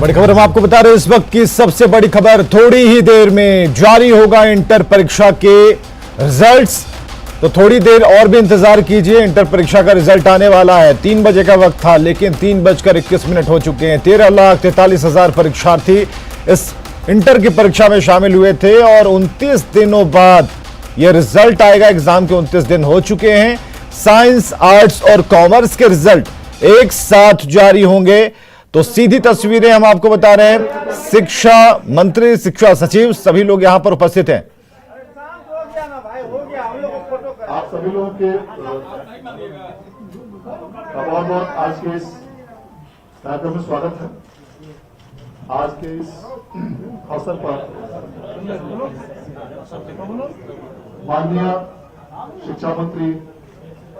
बड़ी खबर हम आपको बता रहे हैं, इस वक्त की सबसे बड़ी खबर, थोड़ी ही देर में जारी होगा इंटर परीक्षा के रिजल्ट्स। तो थोड़ी देर और भी इंतजार कीजिए, इंटर परीक्षा का रिजल्ट आने वाला है। 3 बजे का वक्त था, लेकिन 3:21 हो चुके हैं। 13,43,000 परीक्षार्थी इस इंटर की परीक्षा में शामिल हुए थे और 29 दिनों बाद यह रिजल्ट आएगा। एग्जाम के 29 दिन हो चुके हैं। साइंस, आर्ट्स और कॉमर्स के रिजल्ट एक साथ जारी होंगे। तो सीधी तस्वीरें हम आपको बता रहे हैं, शिक्षा मंत्री, शिक्षा सचिव, सभी लोग यहां पर उपस्थित हैं। आप सभी लोगों के बहुत बहुत आज के इस कार्यक्रम में स्वागत है। आज के इस अवसर पर माननीय शिक्षा मंत्री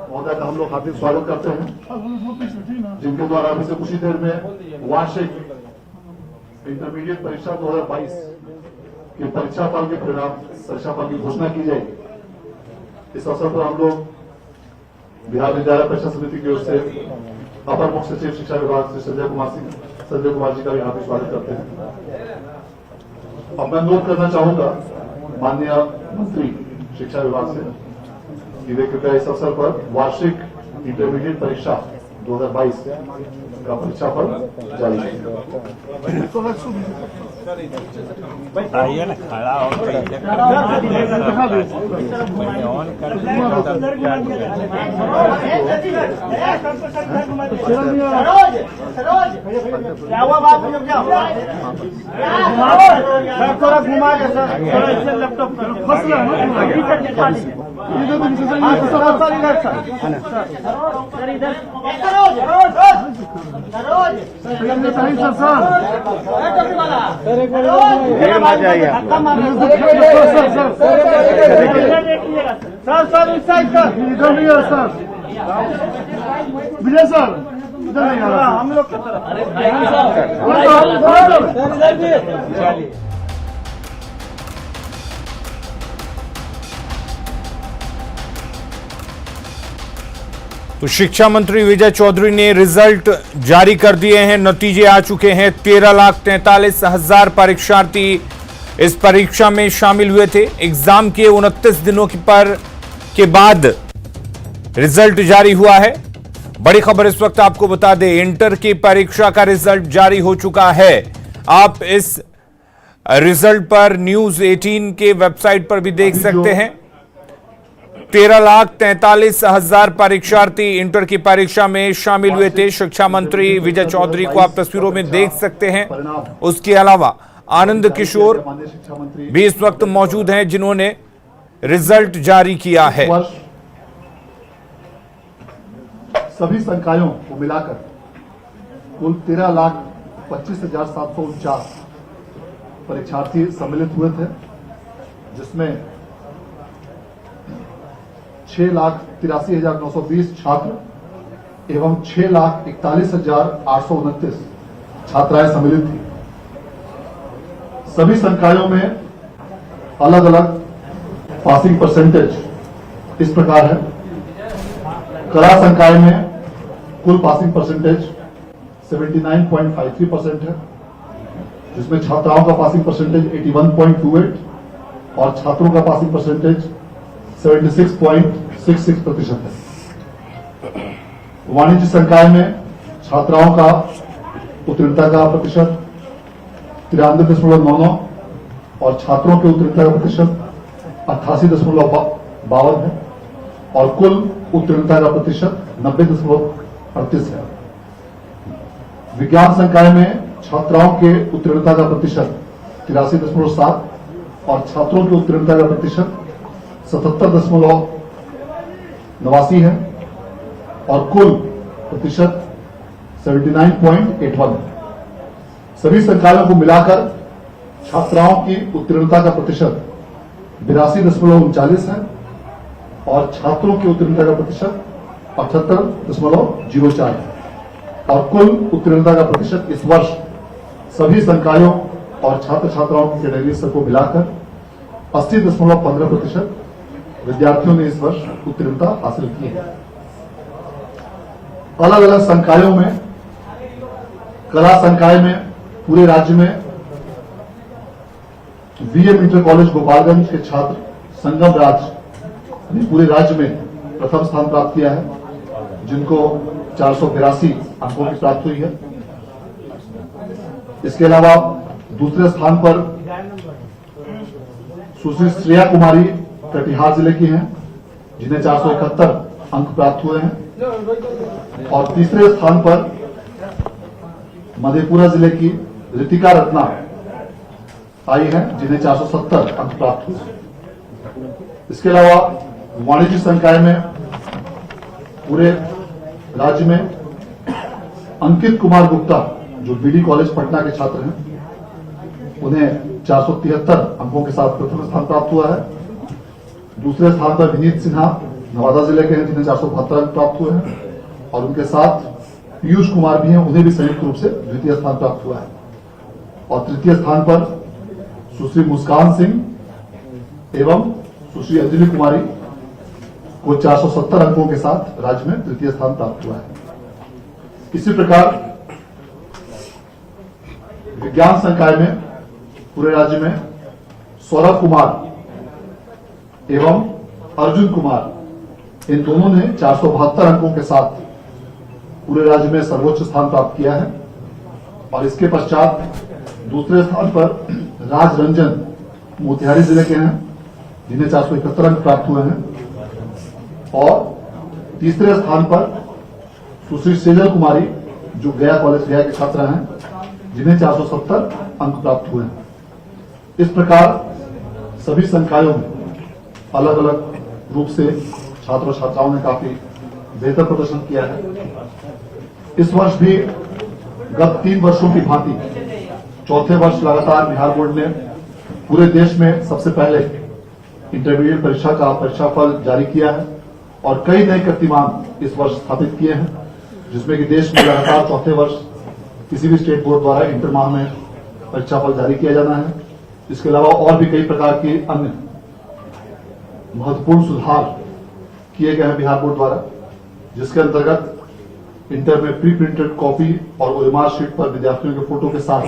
महोदय का हम लोग हार्दिक स्वागत करते हैं, जिनके द्वारा अभी से कुछ ही देर में वार्षिक इंटरमीडिएट परीक्षा 2022 के परीक्षा फल के परिणाम, परीक्षा फल की घोषणा की जाएगी। इस अवसर पर हम लोग बिहार विद्यालय परीक्षा समिति की ओर से अपर मुख्य सचिव शिक्षा विभाग से संजय कुमार जी का भी हार्दिक स्वागत करते हैं। अब मैं नोट करना चाहूंगा माननीय मंत्री शिक्षा विभाग से कि वे कृपया इस अवसर पर वार्षिक इंटरमीडिएट परीक्षा 2022 का परीक्षा फल जारी बताइए ना, खड़ा होकर थोड़ा घुमा के सर, थोड़ा इससे लैपटॉप सर इस साइड सर, इधर नहीं है सर, विजय सर इधर नहीं आ रहा, हम लोग की तरफ। तो शिक्षा मंत्री विजय चौधरी ने रिजल्ट जारी कर दिए हैं। नतीजे आ चुके हैं। 13,43,000 परीक्षार्थी इस परीक्षा में शामिल हुए थे। एग्जाम के 29 दिनों के बाद रिजल्ट जारी हुआ है। बड़ी खबर इस वक्त आपको बता दें, इंटर की परीक्षा का रिजल्ट जारी हो चुका है। आप इस रिजल्ट पर न्यूज 18 के वेबसाइट पर भी देख सकते हैं। 13,43,000 परीक्षार्थी इंटर की परीक्षा में शामिल हुए थे। शिक्षा मंत्री विजय चौधरी को आप तस्वीरों में देख सकते हैं। उसके अलावा आनंद किशोर भी इस वक्त मौजूद हैं, जिन्होंने रिजल्ट जारी किया है। सभी संकायों को मिलाकर कुल 13,25,749 परीक्षार्थी सम्मिलित हुए थे, जिसमें 6,83,920 छात्र एवं 6,41,829 छात्राएं सम्मिलित थी। सभी संकायों में अलग अलग पासिंग परसेंटेज इस प्रकार है। कला संकाय में कुल पासिंग परसेंटेज 79.53% है, जिसमें छात्राओं का पासिंग परसेंटेज 81.28 और छात्रों का पासिंग परसेंटेज 76.66% है। वाणिज्य संकाय में छात्राओं का उत्तीर्णता का प्रतिशत 93.99 और छात्रों के उत्तीर्णता का प्रतिशत 88.52 है और कुल उत्तीर्णता का प्रतिशत 90.38 है। विज्ञान संकाय में छात्राओं के उत्तीर्णता का प्रतिशत 83.7 और छात्रों के उत्तीर्णता का प्रतिशत 77.89 है और कुल प्रतिशत 79.81 है। सभी संकायों को मिलाकर छात्राओं की उत्तीर्णता का प्रतिशत 82.39 है और छात्रों की उत्तीर्णता का प्रतिशत 78.04 है और कुल उत्तीर्णता का प्रतिशत इस वर्ष सभी संकायों और छात्र छात्राओं के कैटेगरी को मिलाकर 80.15% विद्यार्थियों ने इस वर्ष उत्तीर्णता हासिल की है। अलग अलग संकायों में कला संकाय में पूरे राज्य में वीएम इंटर कॉलेज गोपालगंज के छात्र संगम राज ने पूरे राज्य में प्रथम स्थान प्राप्त किया है, जिनको 482 अंकों की प्राप्ति हुई है। इसके अलावा दूसरे स्थान पर सुश्री श्रेया कुमारी कटिहार जिले की हैं, जिन्हें 471 अंक प्राप्त हुए हैं। और तीसरे स्थान पर मधेपुरा जिले की ऋतिका रत्ना आई हैं, जिन्हें 470 अंक प्राप्त हुए। इसके अलावा वाणिज्य संकाय में पूरे राज्य में अंकित कुमार गुप्ता, जो बीडी कॉलेज पटना के छात्र हैं, उन्हें 473 अंकों के साथ प्रथम स्थान प्राप्त हुआ है। दूसरे स्थान पर विनीत सिन्हा नवादा जिले के हैं, जिन्हें 472 अंक प्राप्त हुए हैं। और उनके साथ पीयूष कुमार भी हैं, उन्हें भी संयुक्त रूप से द्वितीय स्थान प्राप्त हुआ है। और तृतीय स्थान पर सुश्री मुस्कान सिंह एवं सुश्री अंजलि कुमारी को 470 अंकों के साथ राज्य में तृतीय स्थान प्राप्त हुआ है। इसी प्रकार विज्ञान संकाय में पूरे राज्य में सौरभ कुमार एवं अर्जुन कुमार, इन दोनों ने 472 अंकों के साथ पूरे राज्य में सर्वोच्च स्थान प्राप्त किया है। और इसके पश्चात दूसरे स्थान पर राज रंजन मोतिहारी जिले के हैं, जिन्हें 471 अंक प्राप्त हुए हैं। और तीसरे स्थान पर सुश्री सेजल कुमारी, जो गया कॉलेज गया के छात्र हैं, जिन्हें 470 अंक प्राप्त हुए हैं। इस प्रकार सभी संकायों में अलग अलग रूप से छात्र और छात्राओं ने काफी बेहतर प्रदर्शन किया है। इस वर्ष भी गत 3 वर्षों की भांति चौथे वर्ष लगातार बिहार बोर्ड ने पूरे देश में सबसे पहले इंटरमीडिएट परीक्षा का परीक्षाफल जारी किया है और कई नए कीर्तिमान इस वर्ष स्थापित किए हैं, जिसमें कि देश में लगातार चौथे वर्ष किसी भी स्टेट बोर्ड द्वारा इंटर माह में परीक्षाफल जारी किया जाना है। इसके अलावा और भी कई प्रकार के अन्य महत्वपूर्ण सुधार किए गए हैं बिहार बोर्ड द्वारा, जिसके अंतर्गत इंटर में प्री प्रिंटेड कॉपी और ओएमआर शीट पर विद्यार्थियों के फोटो के साथ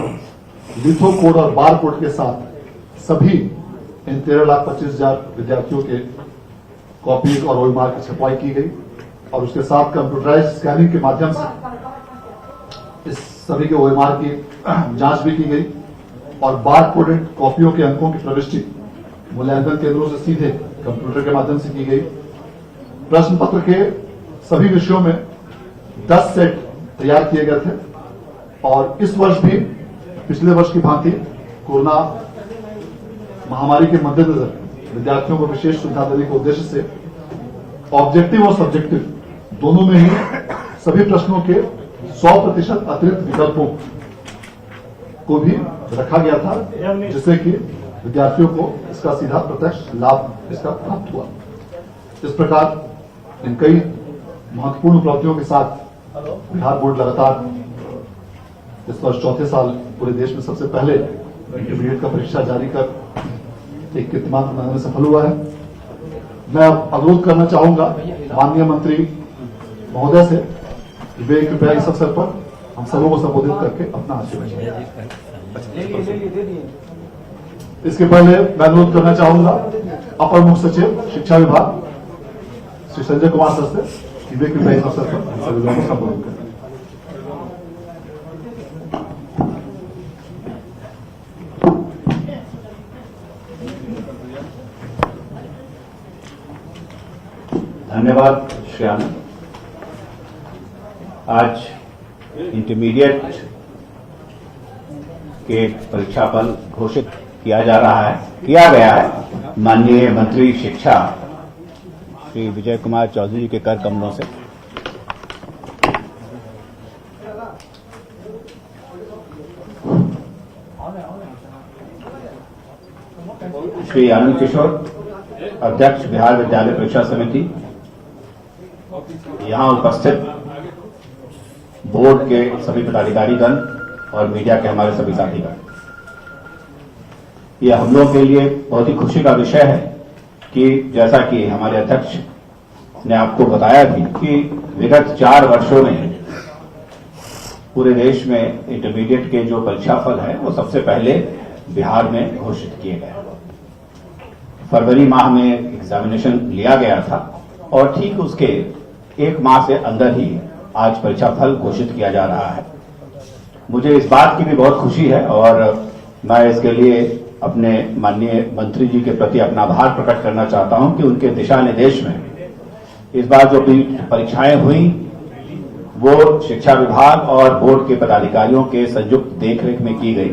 लिथो कोड और बार कोड के साथ सभी इन 13,25,000 विद्यार्थियों के कॉपी और ओएमआर की छपाई की गई और उसके साथ कंप्यूटराइज्ड स्कैनिंग के माध्यम से इस सभी के ओएमआर की जांच भी की गई और बार कोडेड कॉपियों के अंकों की प्रविष्टि मूल्यांकन केंद्रों से सीधे कंप्यूटर के माध्यम से की गई। प्रश्न पत्र के सभी विषयों में 10 सेट तैयार किए गए थे और इस वर्ष भी पिछले वर्ष की भांति कोरोना महामारी के मद्देनजर विद्यार्थियों को विशेष सुविधा देने के उद्देश्य से ऑब्जेक्टिव और सब्जेक्टिव दोनों में ही सभी प्रश्नों के 100% अतिरिक्त विकल्पों को भी रखा गया था, जिससे कि विद्यार्थियों को इसका सीधा प्रत्यक्ष लाभ इसका प्राप्त हुआ। इस प्रकार इन कई महत्वपूर्ण उपलब्धियों के साथ बिहार बोर्ड लगातार इस वर्ष चौथे साल पूरे देश में सबसे पहले इंटरमीडिएट का परीक्षा जारी कर एक कीर्तिमान बनाने में सफल हुआ है। मैं अब अनुरोध करना चाहूंगा माननीय मंत्री महोदय से कि वे कृपया इस अवसर पर हम सबों को संबोधित करके अपना आशीर्वाद। इसके पहले मैं अनुरोध करना चाहूंगा अपर मुख्य सचिव शिक्षा विभाग श्री संजय कुमार सर से कि वे कृपया इस अवसर पर हम सभी लोगों को संबोधित करें। धन्यवाद श्री आनंद। आज इंटरमीडिएट के परीक्षाफल घोषित किया गया है माननीय मंत्री शिक्षा श्री विजय कुमार चौधरी जी के कर कमलों से। श्री आनंद किशोर, अध्यक्ष बिहार विद्यालय परीक्षा समिति, यहां उपस्थित बोर्ड के सभी पदाधिकारीगण और मीडिया के हमारे सभी साथीगण, यह हम लोग के लिए बहुत ही खुशी का विषय है कि जैसा कि हमारे अध्यक्ष ने आपको बताया भी कि विगत 4 वर्षों में पूरे देश में इंटरमीडिएट के जो परीक्षा फल है वो सबसे पहले बिहार में घोषित किए गए। फरवरी माह में एग्जामिनेशन लिया गया था और ठीक उसके एक माह से अंदर ही आज परीक्षा फल घोषित किया जा रहा है। मुझे इस बात की भी बहुत खुशी है और मैं इसके लिए अपने माननीय मंत्री जी के प्रति अपना आभार प्रकट करना चाहता हूं कि उनके दिशा निर्देश में इस बार जो परीक्षाएं हुई वो शिक्षा विभाग और बोर्ड के पदाधिकारियों के संयुक्त देखरेख में की गई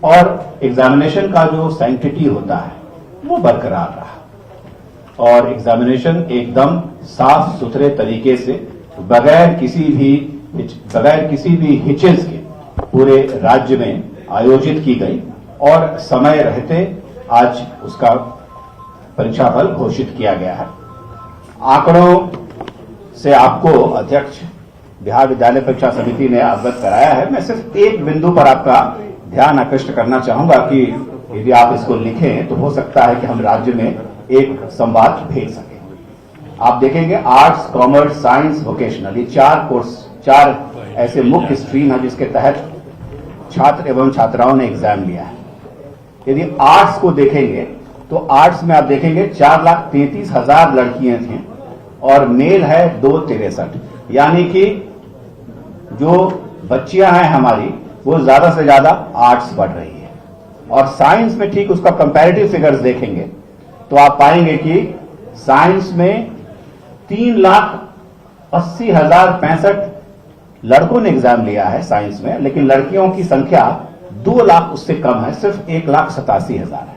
और एग्जामिनेशन का जो सैंक्टिटी होता है वो बरकरार रहा और एग्जामिनेशन एकदम साफ सुथरे तरीके से बगैर किसी भी हिचेज के पूरे राज्य में आयोजित की गई और समय रहते आज उसका परीक्षा फल घोषित किया गया है। आंकड़ों से आपको अध्यक्ष बिहार विद्यालय परीक्षा समिति ने अवगत कराया है। मैं सिर्फ एक बिंदु पर आपका ध्यान आकृष्ट करना चाहूंगा कि यदि आप इसको लिखें तो हो सकता है कि हम राज्य में एक संवाद भेज सकें। आप देखेंगे आर्ट्स, कॉमर्स, साइंस, वोकेशनल, ये 4 कोर्स, 4 ऐसे मुख्य स्ट्रीम है जिसके तहत छात्र एवं छात्राओं ने एग्जाम लिया है। यदि आर्ट्स को देखेंगे तो आर्ट्स में आप देखेंगे 4,33,000 लड़कियां थीं और मेल है 263, यानी कि जो बच्चियां हैं हमारी वो ज्यादा से ज्यादा आर्ट्स पढ़ रही है। और साइंस में ठीक उसका कंपैरेटिव फिगर्स देखेंगे तो आप पाएंगे कि साइंस में 3,80,065 लड़कों ने एग्जाम लिया है साइंस में, लेकिन लड़कियों की संख्या 2 लाख उससे कम है, सिर्फ 1,87,000 है।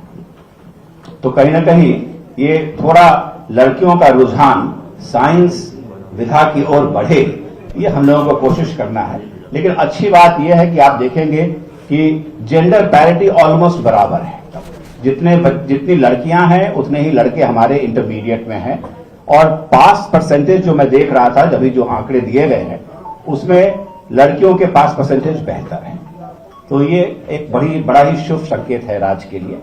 तो कहीं ना कहीं ये थोड़ा लड़कियों का रुझान साइंस विधा की ओर बढ़े, ये हम लोगों को कोशिश करना है। लेकिन अच्छी बात यह है कि आप देखेंगे कि जेंडर पैरिटी ऑलमोस्ट बराबर है। जितनी लड़कियां हैं उतने ही लड़के हमारे इंटरमीडिएट में हैं और पास परसेंटेज जो मैं देख रहा था जब जो आंकड़े दिए गए हैं उसमें लड़कियों के पास परसेंटेज बेहतर है। तो ये एक बड़ा ही शुभ संकेत है राज्य के लिए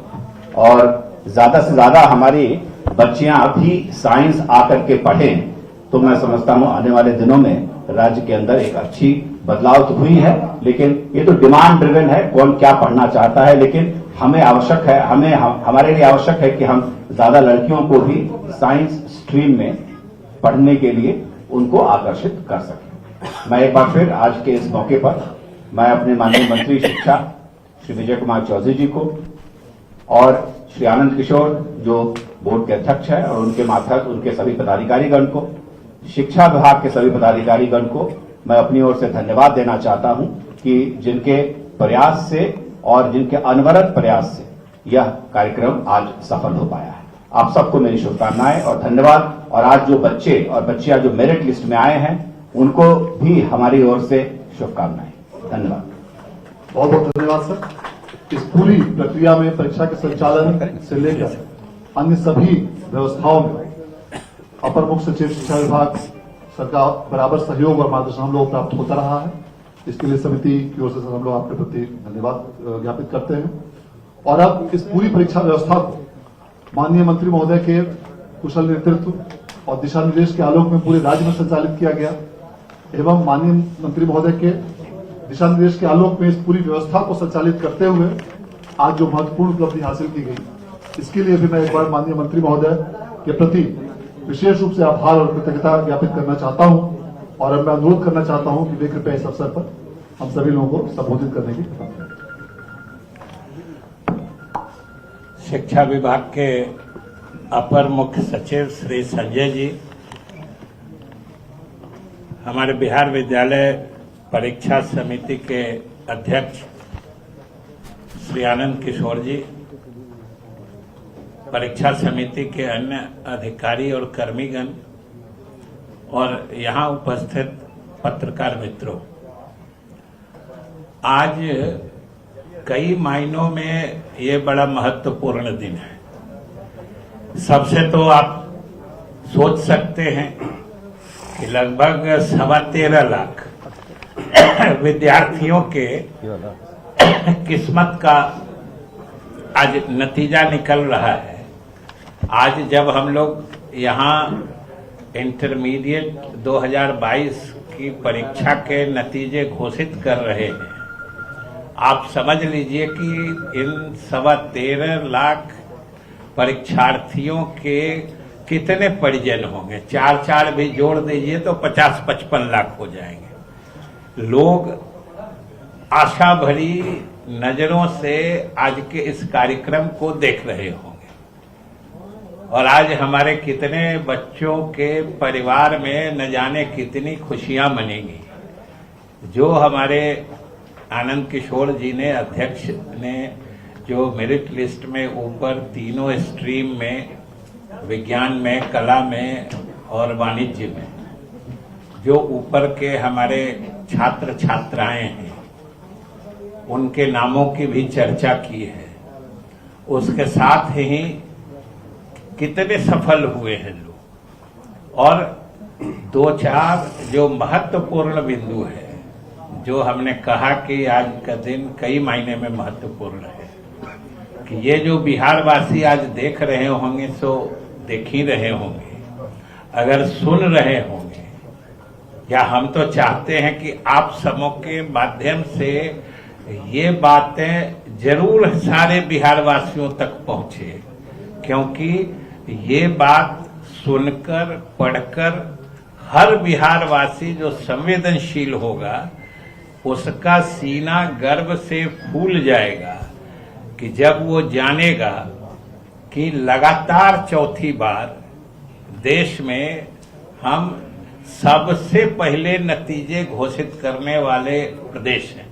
और ज्यादा से ज्यादा हमारी बच्चियां भी साइंस आकर के पढ़ें तो मैं समझता हूं आने वाले दिनों में राज्य के अंदर एक अच्छी बदलाव तो हुई है। लेकिन ये तो डिमांड ड्रिवन है, कौन क्या पढ़ना चाहता है, लेकिन हमें आवश्यक है, हमारे लिए आवश्यक है कि हम ज्यादा लड़कियों को भी साइंस स्ट्रीम में पढ़ने के लिए उनको आकर्षित कर सकें। मैं एक बार फिर आज के इस मौके पर मैं अपने माननीय मंत्री शिक्षा श्री विजय कुमार चौधरी जी को और श्री आनंद किशोर जो बोर्ड के अध्यक्ष हैं और उनके मातहत उनके सभी पदाधिकारीगण को, शिक्षा विभाग के सभी पदाधिकारीगण को मैं अपनी ओर से धन्यवाद देना चाहता हूं कि जिनके प्रयास से और जिनके अनवरत प्रयास से यह कार्यक्रम आज सफल हो पाया है। आप सबको मेरी शुभकामनाएं और धन्यवाद। और आज जो बच्चे और बच्चियां जो मेरिट लिस्ट में आए हैं उनको भी हमारी ओर से शुभकामनाएं। धन्यवाद। बहुत बहुत धन्यवाद सर। इस पूरी प्रक्रिया में परीक्षा के संचालन से लेकर अन्य सभी व्यवस्थाओं में अपर मुख्य सचिव शिक्षा विभाग सरकार बराबर सहयोग और मार्गदर्शन हम लोग प्राप्त होता रहा है। इसके लिए समिति की ओर से हम लोग आपके प्रति धन्यवाद ज्ञापित करते हैं। और अब इस पूरी परीक्षा व्यवस्था को माननीय मंत्री महोदय के कुशल नेतृत्व और दिशा निर्देश के आलोक में पूरे राज्य में संचालित किया गया एवं माननीय मंत्री महोदय के दिशा निर्देश के आलोक में इस पूरी व्यवस्था को संचालित करते हुए आज जो महत्वपूर्ण उपलब्धि हासिल की गई, इसके लिए भी मैं एक बार माननीय मंत्री महोदय के प्रति विशेष रूप से आभार और कृतज्ञता ज्ञापित करना चाहता हूं। और अब मैं अनुरोध करना चाहता हूं कि वे कृपया इस अवसर पर हम सभी लोगों को संबोधित करने की कृपा करें। शिक्षा विभाग के अपर मुख्य सचिव श्री संजय जी, हमारे बिहार विद्यालय परीक्षा समिति के अध्यक्ष श्री आनंद किशोर जी, परीक्षा समिति के अन्य अधिकारी और कर्मीगण और यहाँ उपस्थित पत्रकार मित्रों, आज कई मायनों में ये बड़ा महत्वपूर्ण दिन है। सबसे तो आप सोच सकते हैं कि लगभग 13.25 लाख विद्यार्थियों के किस्मत का आज नतीजा निकल रहा है। आज जब हम लोग यहाँ इंटरमीडिएट 2022 कि परीक्षा के नतीजे घोषित कर रहे हैं, आप समझ लीजिए कि इन 13.25 लाख परीक्षार्थियों के कितने परिजन होंगे। 4 भी जोड़ दीजिए तो 50-55 लाख हो जाएंगे। लोग आशा भरी नजरों से आज के इस कार्यक्रम को देख रहे होंगे और आज हमारे कितने बच्चों के परिवार में न जाने कितनी खुशियां मनेंगी। जो हमारे आनंद किशोर जी ने, अध्यक्ष ने, जो मेरिट लिस्ट में ऊपर तीनों स्ट्रीम में, विज्ञान में, कला में और वाणिज्य में जो ऊपर के हमारे छात्र छात्राएं हैं, उनके नामों की भी चर्चा की है। उसके साथ ही कितने सफल हुए हैं लोग और 2-4 जो महत्वपूर्ण बिंदु है, जो हमने कहा कि आज का दिन कई मायने में महत्वपूर्ण है कि ये जो बिहार वासी आज देख रहे होंगे सो देख ही रहे होंगे, अगर सुन रहे होंगे, या हम तो चाहते हैं कि आप सबों के माध्यम से ये बातें जरूर सारे बिहार वासियों तक पहुंचे, क्योंकि ये बात सुनकर, पढ़कर हर बिहार वासी जो संवेदनशील होगा उसका सीना गर्व से फूल जाएगा कि जब वो जानेगा कि लगातार चौथी बार देश में हम सबसे पहले नतीजे घोषित करने वाले प्रदेश हैं।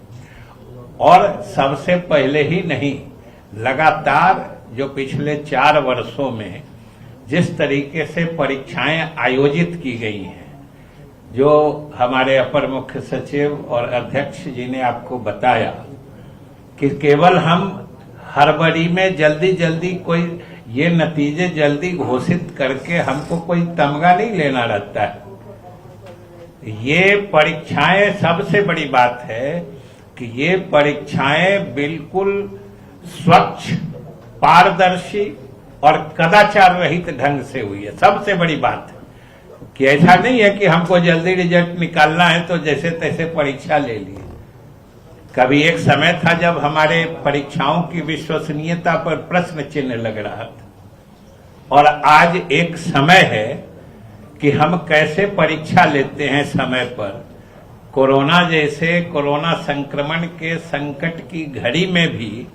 और सबसे पहले ही नहीं, लगातार जो पिछले 4 वर्षों में जिस तरीके से परीक्षाएं आयोजित की गई हैं, जो हमारे अपर मुख्य सचिव और अध्यक्ष जी ने आपको बताया कि केवल हम हड़बड़ी में जल्दी कोई ये नतीजे जल्दी घोषित करके हमको कोई तमगा नहीं लेना रहता है। ये परीक्षाएं, सबसे बड़ी बात है कि ये परीक्षाएं बिल्कुल स्वच्छ, पारदर्शी और कदाचार रहित ढंग से हुई है। सबसे बड़ी बात है कि ऐसा नहीं है कि हमको जल्दी रिजल्ट निकालना है तो जैसे तैसे परीक्षा ले ली। कभी एक समय था जब हमारे परीक्षाओं की विश्वसनीयता पर प्रश्न चिन्ह लग रहा था, और आज एक समय है कि हम कैसे परीक्षा लेते हैं समय पर। कोरोना संक्रमण के संकट की घड़ी में भी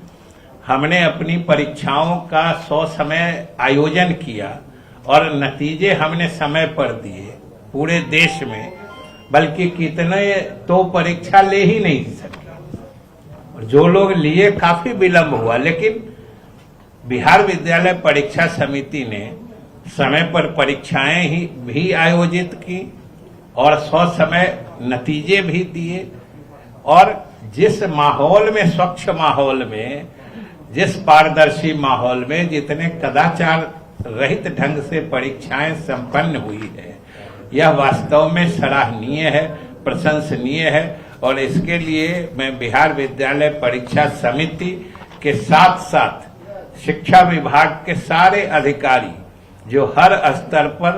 हमने अपनी परीक्षाओं का 100 समय आयोजन किया और नतीजे हमने समय पर दिए पूरे देश में, बल्कि कितने तो परीक्षा ले ही नहीं सके। जो लोग लिए काफी विलंब हुआ, लेकिन बिहार विद्यालय परीक्षा समिति ने समय पर परीक्षाएं ही भी आयोजित की और 100 समय नतीजे भी दिए। और जिस माहौल में, स्वच्छ माहौल में, जिस पारदर्शी माहौल में, जितने कदाचार रहित ढंग से परीक्षाएं संपन्न हुई है, यह वास्तव में सराहनीय है, प्रशंसनीय है। और इसके लिए मैं बिहार विद्यालय परीक्षा समिति के साथ साथ शिक्षा विभाग के सारे अधिकारी जो हर स्तर पर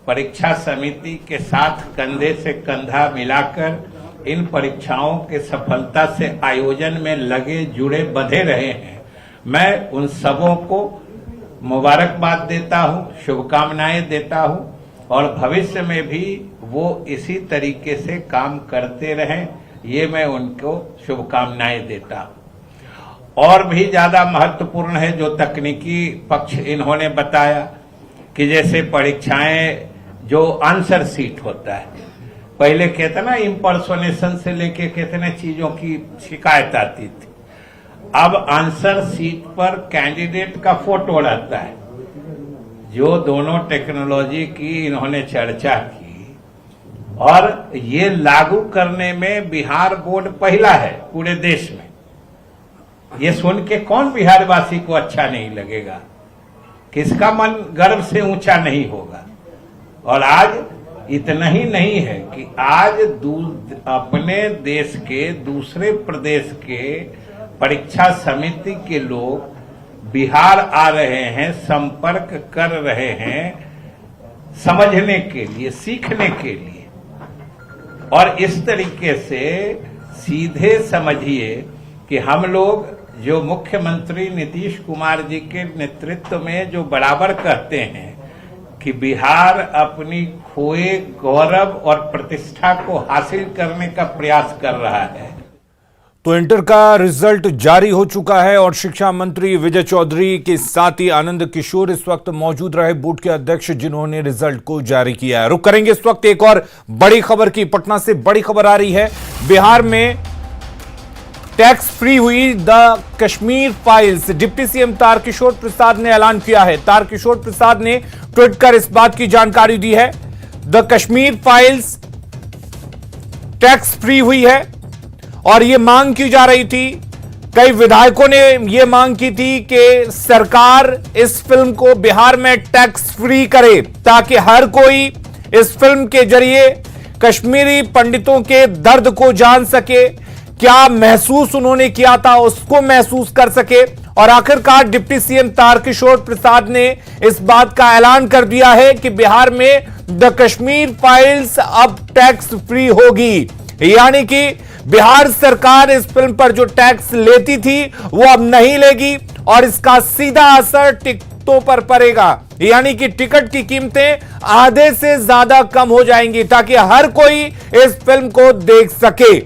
परीक्षा समिति के साथ कंधे से कंधा मिलाकर इन परीक्षाओं के सफलता से आयोजन में लगे, जुड़े, बंधे रहे हैं, मैं उन सबों को मुबारकबाद देता हूं, शुभकामनाएं देता हूं और भविष्य में भी वो इसी तरीके से काम करते रहें, ये मैं उनको शुभकामनाएं देता हूं। और भी ज्यादा महत्वपूर्ण है जो तकनीकी पक्ष इन्होंने बताया कि जैसे परीक्षाएं, जो आंसर सीट होता है, पहले कितना इम्पर्सोनेशन से लेके कितने चीजों की शिकायत आती थी, अब आंसर सीट पर कैंडिडेट का फोटो रहता है। जो दोनों टेक्नोलॉजी की इन्होंने चर्चा की और ये लागू करने में बिहार बोर्ड पहला है पूरे देश में। ये सुन के कौन बिहारवासी को अच्छा नहीं लगेगा, किसका मन गर्व से ऊंचा नहीं होगा। और आज इतना ही नहीं है कि आज अपने देश के दूसरे प्रदेश के परीक्षा समिति के लोग बिहार आ रहे हैं, संपर्क कर रहे हैं, समझने के लिए, सीखने के लिए। और इस तरीके से सीधे समझिए कि हम लोग जो मुख्यमंत्री नीतीश कुमार जी के नेतृत्व में जो बराबर कहते हैं कि बिहार अपनी खोए गौरव और प्रतिष्ठा को हासिल करने का प्रयास कर रहा है। तो इंटर का रिजल्ट जारी हो चुका है और शिक्षा मंत्री विजय चौधरी के साथ ही आनंद किशोर इस वक्त मौजूद रहे, बोर्ड के अध्यक्ष जिन्होंने रिजल्ट को जारी किया है। रुक करेंगे इस वक्त एक और बड़ी खबर की। पटना से बड़ी खबर आ रही है। बिहार में टैक्स फ्री हुई the Kashmir files. Deputy CM Tarkishore Prasad ने ऐलान किया है। तारकिशोर प्रसाद ने ट्वीट कर इस बात की जानकारी दी है। The Kashmir files tax free हुई है और यह मांग की जा रही थी। कई विधायकों ने यह मांग की थी कि सरकार इस फिल्म को बिहार में टैक्स फ्री करे ताकि हर कोई इस फिल्म के जरिए कश्मीरी पंडितों के दर्द को जान सके, क्या महसूस उन्होंने किया था उसको महसूस कर सके। और आखिरकार डिप्टी सीएम तारकिशोर प्रसाद ने इस बात का ऐलान कर दिया है कि बिहार में द कश्मीर फाइल्स अब टैक्स फ्री होगी, यानी कि बिहार सरकार इस फिल्म पर जो टैक्स लेती थी वो अब नहीं लेगी और इसका सीधा असर टिकटों पर पड़ेगा, यानी कि टिकट की कीमतें आधे से ज्यादा कम हो जाएंगी ताकि हर कोई इस फिल्म को देख सके।